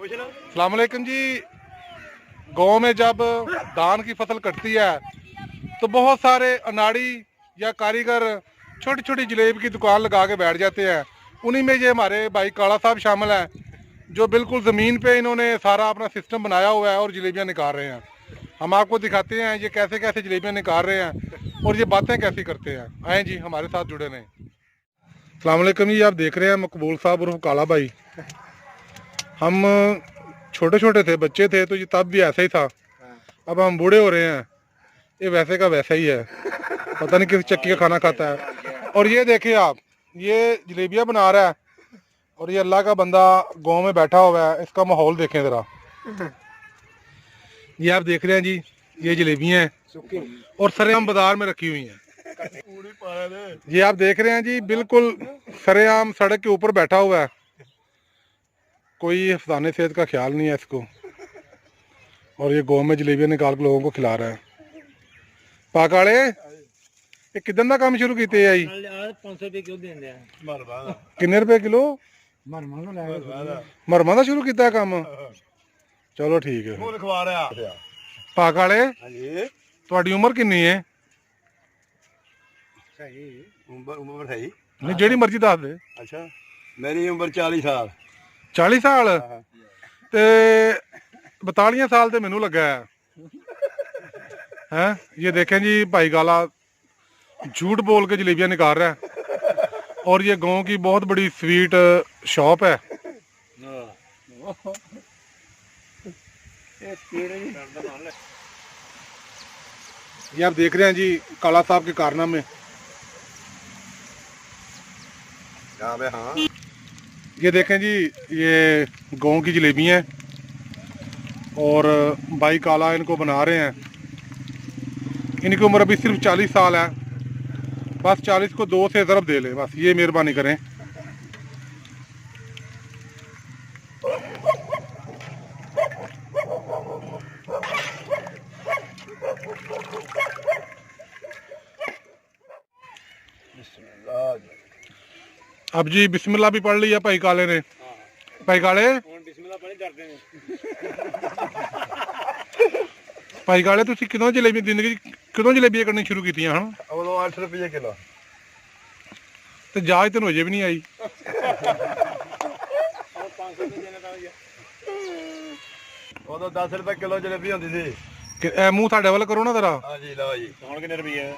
अस्सलाम वालेकुम जी। गांव में जब धान की फसल कटती है तो बहुत सारे अनाड़ी या कारीगर छोटी छोटी जलेब की दुकान लगा के बैठ जाते हैं। उन्हीं में ये हमारे भाई काला साहब शामिल हैं, जो बिल्कुल ज़मीन पे इन्होंने सारा अपना सिस्टम बनाया हुआ है और जलेबियाँ निकाल रहे हैं। हम आपको दिखाते हैं ये कैसे कैसे जलेबियाँ निकाल रहे हैं और ये बातें कैसी करते हैं। आए जी, हमारे साथ जुड़े रहें। अस्सलाम वालेकुम जी। आप देख रहे हैं मकबूल साहब और काला भाई। हम छोटे छोटे थे, बच्चे थे, तो ये तब भी ऐसा ही था। अब हम बूढ़े हो रहे हैं, ये वैसे का वैसा ही है, पता नहीं किस चक्की का खाना खाता है। और ये देखिए आप, ये जलेबियाँ बना रहा है और ये अल्लाह का बंदा गांव में बैठा हुआ है। इसका माहौल देखें ज़रा। ये आप देख रहे हैं जी, ये जलेबियाँ हैं और सरेआम बाजार में रखी हुई हैं। ये आप देख रहे हैं जी, बिल्कुल सरेआम सड़क के ऊपर बैठा हुआ है। कोई हिफाज़ाने सेहत का ख्याल नहीं है इसको, और ये गाँव में जलेबियाँ निकाल के लोगों को खिला रहा है। पाकाले ये किदन का काम शुरू किए आई? 500 रुपए किलो देंगे। किन्ने रुपए किलो? मरमा का शुरू किया काम? चलो ठीक है। पाकाले ਤੁਹਾਡੀ उम्र किन्नी है? उम्र है नहीं, जेड़ी मर्जी दस दे। अच्छा, मेरी उम्र 40 साल। 40 साल ते 42 साल ते मैनू लगा है। ये देखें जी, भाई काला झूठ बोल के जलेबियाँ निकाल रहा है और ये गांव की बहुत बड़ी स्वीट शॉप है। ये आप देख रहे हैं जी काला साहब के कारनामे। हाँ, ये देखें जी, ये गांव की जलेबियाँ हैं और भाई काला इनको बना रहे हैं। इनकी उम्र अभी सिर्फ 40 साल है। बस 40 को 2 से ज़रब दे ले, बस ये मेहरबानी करें। अब जी बिस्मिल्लाह भी पढ़ लिया भाई काले ने। भाई काले भाई काले तुसी कितों जलेबी जिंदगी कितों जलेबियां करनी शुरू की हन? 8 रुपये किलो। तो जाच तेन अजे भी नहीं आई। उदों 10 रुपये किलो जलेबी होंदी सी। मुंह साडे वाल करो ना जरा। हाँ जी, लो जी। हुण किन्ने रुपये?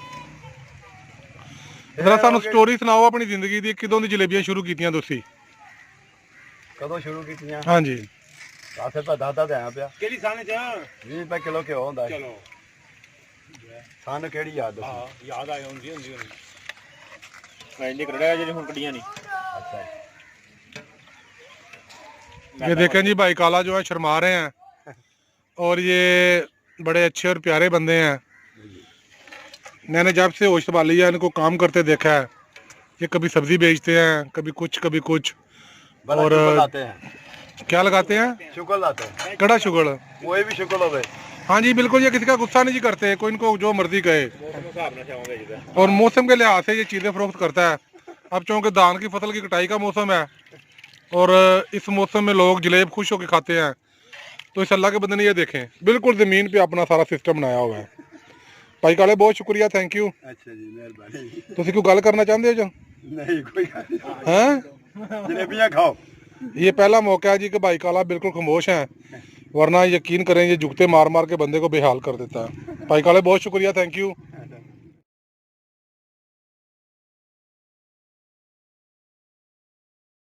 जरा सानू स्टोरी सुनाओ अपनी जिंदगी दी, कितों दी जलेबियां शुरू कीतियां तुसी? कदों शुरू कीतियां? हाँ जी। 10 रुपये दादा ते आया पिया। केड़ी सन च? 20 रुपये किलो घ्यो होंदा है। चलो सन केड़ी याद दसी? हां, याद आया हुंदी हुंदी हुंदी। मैं इंडी करड़ा जेडी हुण कड्डियां नहीं। अच्छा, ये देखें जी, भाई काला जो है शर्मा रहे हैं और ये बड़े अच्छे और प्यारे बंदे हैं। मैंने जब से होश संभाली है इनको काम करते देखा है। ये कभी सब्जी बेचते हैं, कभी कुछ कभी कुछ। और लाते हैं। क्या लगाते हैं? शुगर लाते हैं। कड़ा शुगर? कोई भी शुगर होवे। हाँ जी बिल्कुल, ये किसी का गुस्सा नहीं करते, कोई इनको जो मर्जी कहे। और मौसम के लिहाज से ये चीज़ें फरोख्त करता है। अब चूँकि धान की फसल की कटाई का मौसम है और इस मौसम में लोग जलेब खुश होकर खाते हैं, तो इस अल्लाह के बंदे ने ये देखें बिल्कुल ज़मीन पे अपना सारा सिस्टम बनाया हुआ है। भाई काले बहुत शुक्रिया, थैंक यू। अच्छा जी, मेहरबानी। तुसी कोई गल करना चाहते हो जो? नहीं, कोई गल नहीं। हैं? जलेबियां खाओ। ये पहला मौका है जी कि भाई काला बिल्कुल खामोश हैं, वरना यकीन करें ये जुगते मार मार के बंदे को बेहाल कर देता है। भाई काले बहुत शुक्रिया, थैंक यू।